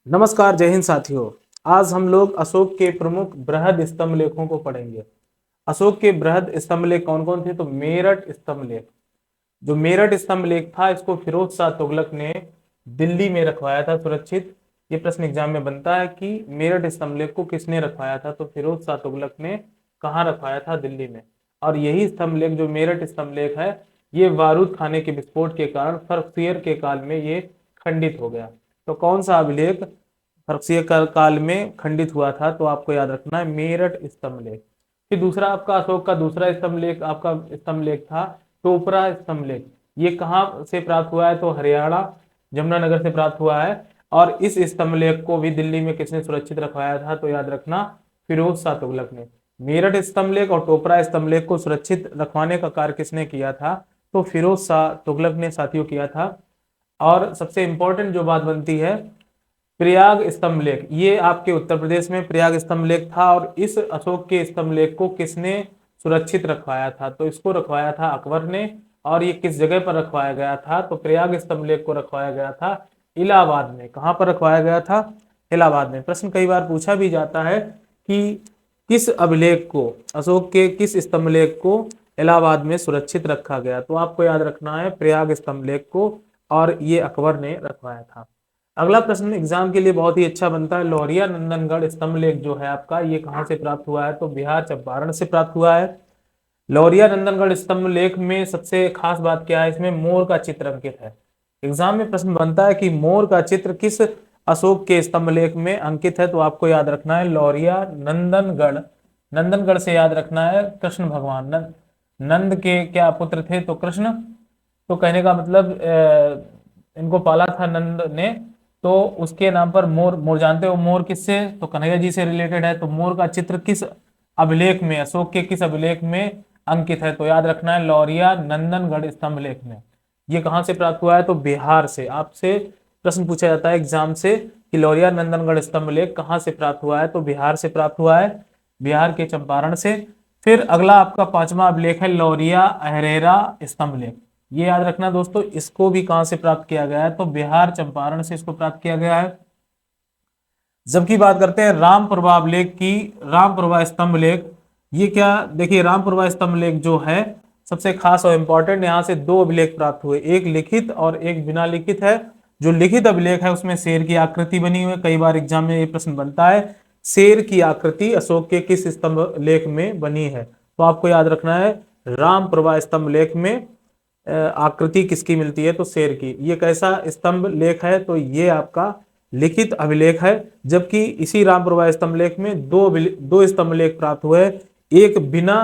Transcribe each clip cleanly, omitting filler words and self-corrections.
नमस्कार, जय हिंद साथियों। आज हम लोग अशोक के प्रमुख बृहद स्तंभ लेखों को पढ़ेंगे। अशोक के बृहद स्तंभ लेख कौन कौन थे? तो मेरठ स्तंभ लेख। जो मेरठ स्तंभ लेख था, इसको फिरोज शाह तुगलक ने दिल्ली में रखवाया था सुरक्षित। ये प्रश्न एग्जाम में बनता है कि मेरठ स्तंभ लेख को किसने रखवाया था? तो फिरोज शाह तुगलक ने कहाँ रखवाया था? दिल्ली में। और यही स्तंभ लेख, जो मेरठ स्तंभ लेख है, ये बारूद खाने के विस्फोट के कारण फर्रुखसियर के काल में ये खंडित हो गया। तो कौन सा अभिलेख फर्रुखसियर काल में खंडित हुआ था? तो आपको याद रखना है मेरठ स्तंभ लेख। फिर दूसरा आपका अशोक का दूसरा स्तंभ लेख, आपका स्तंभ लेख था टोपरा स्तंभ लेख। ये कहाँ से प्राप्त हुआ है? तो हरियाणा जमुनानगर से प्राप्त हुआ है। और इस स्तंभ लेख को भी दिल्ली में किसने सुरक्षित रखवाया था? तो याद रखना, फिरोज शाह तुगलक ने। मेरठ स्तंभ लेख और टोपरा स्तंभ लेख को सुरक्षित रखवाने का कार्य किसने किया था? तो फिरोज शाह तुगलक ने साथियों किया था। और सबसे इंपॉर्टेंट जो बात बनती है, प्रयाग स्तंभ लेख, ये आपके उत्तर प्रदेश में प्रयाग स्तंभ लेख था। और इस अशोक के स्तंभ लेख को किसने सुरक्षित रखवाया था? तो इसको रखवाया था अकबर ने। और ये किस जगह पर रखवाया गया था? तो प्रयाग स्तंभ लेख को रखवाया गया था इलाहाबाद में। कहां पर रखवाया गया था? इलाहाबाद में। प्रश्न कई बार पूछा भी जाता है कि किस अभिलेख को, अशोक के किस स्तंभ लेख को इलाहाबाद में सुरक्षित रखा गया? तो आपको याद रखना है प्रयाग स्तंभ लेख को, और ये अकबर ने रखवाया था। अगला प्रश्न एग्जाम के लिए बहुत ही अच्छा बनता है। लौरिया नंदनगढ़ स्तंभ लेख जो है आपका, ये कहां से प्राप्त हुआ है? तो बिहार चंपारण से प्राप्त हुआ है। लौरिया नंदनगढ़ स्तंभ लेख में सबसे खास बात क्या है? इसमें मोर का चित्र अंकित है। एग्जाम में प्रश्न बनता है कि मोर का चित्र किस अशोक के स्तंभ लेख में अंकित है? तो आपको याद रखना है लौरिया नंदनगढ़। नंदनगढ़ से याद रखना है कृष्ण भगवान। नंद के क्या पुत्र थे? तो कृष्ण। तो कहने का मतलब इनको पाला था नंद ने, तो उसके नाम पर मोर। मोर जानते हो मोर किससे? तो कन्हैया जी से रिलेटेड है। तो मोर का चित्र किस अभिलेख में, अशोक के किस अभिलेख में अंकित है? तो याद रखना है लौरिया नंदनगढ़ स्तंभ लेख में। ये कहां से प्राप्त हुआ है? तो बिहार से। आपसे प्रश्न पूछा जाता है एग्जाम से कि लौरिया नंदनगढ़ स्तंभ लेख कहां से प्राप्त हुआ है? तो बिहार से प्राप्त हुआ है, बिहार के चंपारण से। फिर अगला आपका पांचवा अभिलेख है लौरिया अहरेरा स्तंभ लेख। ये याद रखना दोस्तों, इसको भी कहां से प्राप्त किया गया है? तो बिहार चंपारण से इसको प्राप्त किया गया है। जबकि बात करते हैं रामप्रभा अभिलेख की, रामप्रभा स्तंभ लेख, ये क्या? देखिए रामप्रभा स्तंभ लेख जो है सबसे खास और इंपॉर्टेंट, यहाँ से दो अभिलेख प्राप्त हुए, एक लिखित और एक बिना लिखित है। जो लिखित अभिलेख है उसमें शेर की आकृति बनी हुई है। कई बार एग्जाम में ये प्रश्न बनता है, शेर की आकृति अशोक के किस स्तंभ लेख में बनी है? तो आपको याद रखना है रामप्रभा स्तंभ लेख में आकृति किसकी मिलती है? तो शेर की। ये कैसा स्तंभ लेख है? तो ये आपका लिखित अभिलेख है। जबकि इसी रामप्रभा स्तंभ लेख में दो स्तंभ लेख प्राप्त हुए। एक बिना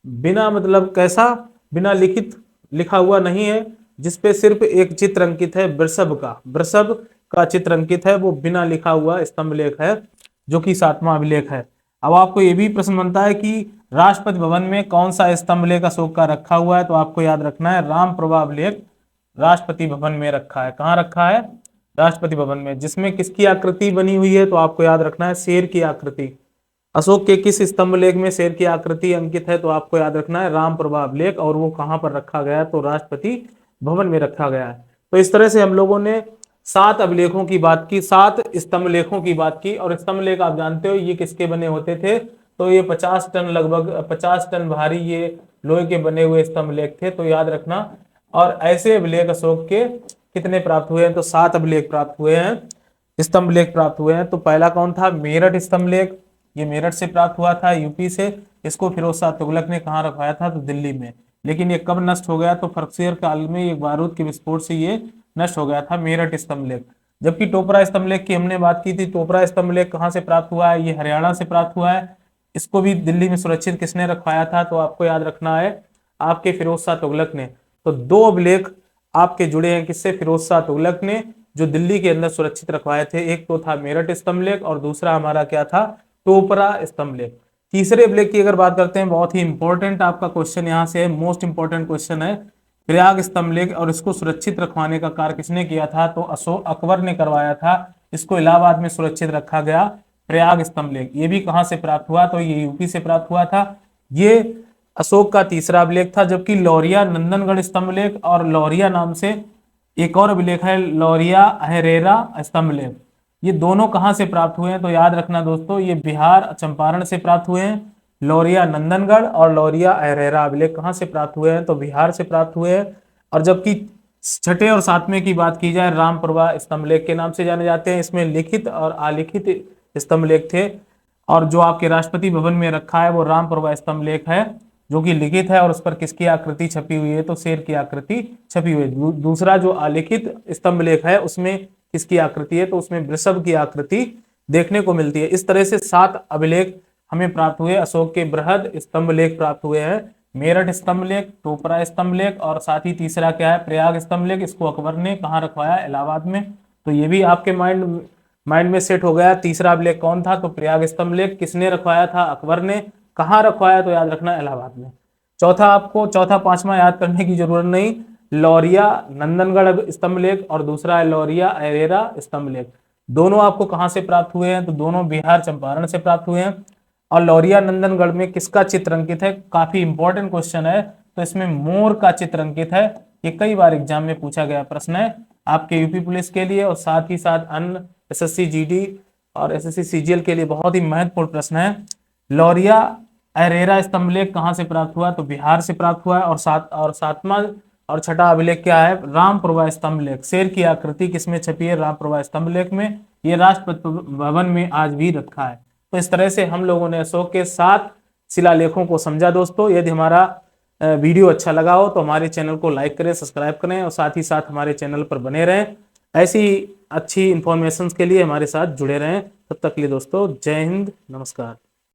बिना मतलब कैसा? बिना लिखित, लिखा हुआ नहीं है, जिसपे सिर्फ एक चित्र अंकित है वृषभ का, वृषभ का चित्र अंकित है, वो बिना लिखा हुआ स्तंभ लेख है, जो कि सातवां अभिलेख है। अब आपको ये भी प्रश्न बनता है कि राष्ट्रपति भवन में कौन सा स्तंभ लेख अशोक का रखा हुआ है? तो आपको याद रखना है रामप्रभा अभिलेख राष्ट्रपति भवन में रखा है। कहाँ रखा है? राष्ट्रपति भवन में। जिसमें किसकी आकृति बनी हुई है? तो आपको याद रखना है शेर की आकृति। अशोक के किस स्तंभ लेख में शेर की आकृति अंकित है? तो आपको याद रखना है रामप्रभा अभिलेख। और वो कहां पर रखा गया है? तो राष्ट्रपति भवन में रखा गया है। तो इस तरह से हम लोगों ने 7 अभिलेखों की बात की, 7 स्तंभ लेखों की बात की। और स्तंभ लेख आप जानते हो ये किसके बने होते थे? तो ये 50 टन, लगभग 50 टन भारी ये लोहे के बने हुए स्तंभ लेख थे। तो याद रखना। और ऐसे अभिलेख अशोक के कितने प्राप्त हुए हैं? तो 7 अभिलेख प्राप्त हुए हैं, स्तंभ लेख प्राप्त हुए हैं। तो पहला कौन था? मेरठ स्तंभ लेख। ये मेरठ से प्राप्त हुआ था, यूपी से। इसको फिरोज शाह तुगलक ने कहाँ रखवाया था? तो दिल्ली में। लेकिन ये कब नष्ट हो गया? तो फर्रुखसियर काल में एक बारूद के विस्फोट से ये नष्ट हो गया था, मेरठ स्तंभ लेख। जबकि टोपरा स्तंभ लेख की हमने बात की थी। टोपरा स्तंभ लेख कहाँ से प्राप्त हुआ है? ये हरियाणा से प्राप्त हुआ है। इसको भी दिल्ली में सुरक्षित किसने रखवाया था? तो आपको याद रखना है आपके फिरोज शाह तुगलक ने। तो 2 अभिलेख आपके जुड़े हैं किससे? फिरोज शाह तुगलक ने, जो दिल्ली के अंदर सुरक्षित रखवाए थे। एक तो था मेरठ स्तंभ लेख और दूसरा हमारा क्या था? टोपरा स्तंभ लेख। तीसरे अभिलेख की अगर बात करते हैं, बहुत ही इंपॉर्टेंट आपका क्वेश्चन यहाँ से है, मोस्ट इंपॉर्टेंट क्वेश्चन है, प्रयाग स्तंभ लेख। और इसको सुरक्षित रखवाने का कार्य किसने किया था? तो अशोक अकबर ने करवाया था। इसको इलाहाबाद में सुरक्षित रखा गया, प्रयाग स्तंभ लेख। ये भी कहां से प्राप्त हुआ? तो ये यूपी से प्राप्त हुआ था। ये अशोक का तीसरा अभिलेख था। जबकि लौरिया नंदनगढ़ स्तंभ लेख और लौरिया नाम से एक और अभिलेख है, लौरिया अहरेरा स्तंभ लेख। ये दोनों कहाँ से प्राप्त हुए हैं? तो याद रखना दोस्तों, ये बिहार चंपारण से प्राप्त हुए हैं। लौरिया नंदनगढ़ और लौरिया अरेरा अभिलेख कहाँ से प्राप्त हुए हैं? तो बिहार से प्राप्त हुए हैं। और जबकि छठे और सातवें की बात की जाए, राम प्रवाह स्तंभलेख के नाम से जाने जाते हैं। इसमें लिखित और अलिखित स्तंभलेख थे। और जो आपके राष्ट्रपति भवन में रखा है वो राम प्रवाह स्तंभलेख है, जो कि लिखित है और उस पर किसकी आकृति छपी हुई है? तो शेर की आकृति छपी हुई है। दूसरा जो अलिखित स्तंभलेख है उसमें किसकी आकृति है? तो उसमें वृषभ की आकृति देखने को मिलती है। इस तरह से 7 अभिलेख हमें प्राप्त हुए। अशोक के बृहद स्तंभलेख प्राप्त हुए हैं। मेरठ स्तंभलेख, टोपरा स्तंभलेख और साथ ही तीसरा क्या है? प्रयाग स्तंभलेख। इसको अकबर ने कहाँ रखवाया? इलाहाबाद में। तो ये भी आपके माइंड में सेट हो गया। तीसरा अभिलेख कौन था? तो प्रयाग स्तंभलेख। किसने रखवाया था? अकबर ने। कहाँ रखवाया? तो याद रखना इलाहाबाद में। चौथा, आपको चौथा पांचवा याद करने की जरूरत नहीं। लौरिया नंदनगढ़ स्तंभलेख और दूसरा है लौरिया अरेरा स्तंभलेख। दोनों आपको कहां से प्राप्त हुए हैं? तो दोनों बिहार चंपारण से प्राप्त हुए हैं। और लौरिया नंदनगढ़ में किसका चित्र अंकित है? काफी इंपॉर्टेंट क्वेश्चन है। तो इसमें मोर का चित्र अंकित है। ये कई बार एग्जाम में पूछा गया प्रश्न है आपके यूपी पुलिस के लिए, और साथ ही साथ अन्य एसएससी जीडी और एसएससी सीजीएल के लिए बहुत ही महत्वपूर्ण प्रश्न है। लौरिया अरेरा स्तंभलेख कहां से प्राप्त हुआ? तो बिहार से प्राप्त हुआ है। और सातवां और छठा अभिलेख क्या है? राम प्रवाह स्तंभलेख। शेर की आकृति किसमें छपी है? राम प्रवाह स्तंभलेख में। ये राष्ट्रपति भवन में आज भी रखा है। तो इस तरह से हम लोगों ने अशोक के 7 शिलालेखों को समझा। दोस्तों, यदि हमारा वीडियो अच्छा लगा हो तो हमारे चैनल को लाइक करें, सब्सक्राइब करें और साथ ही साथ हमारे चैनल पर बने रहें। ऐसी अच्छी इंफॉर्मेशन के लिए हमारे साथ जुड़े रहें। तब तक के लिए दोस्तों, जय हिंद, नमस्कार।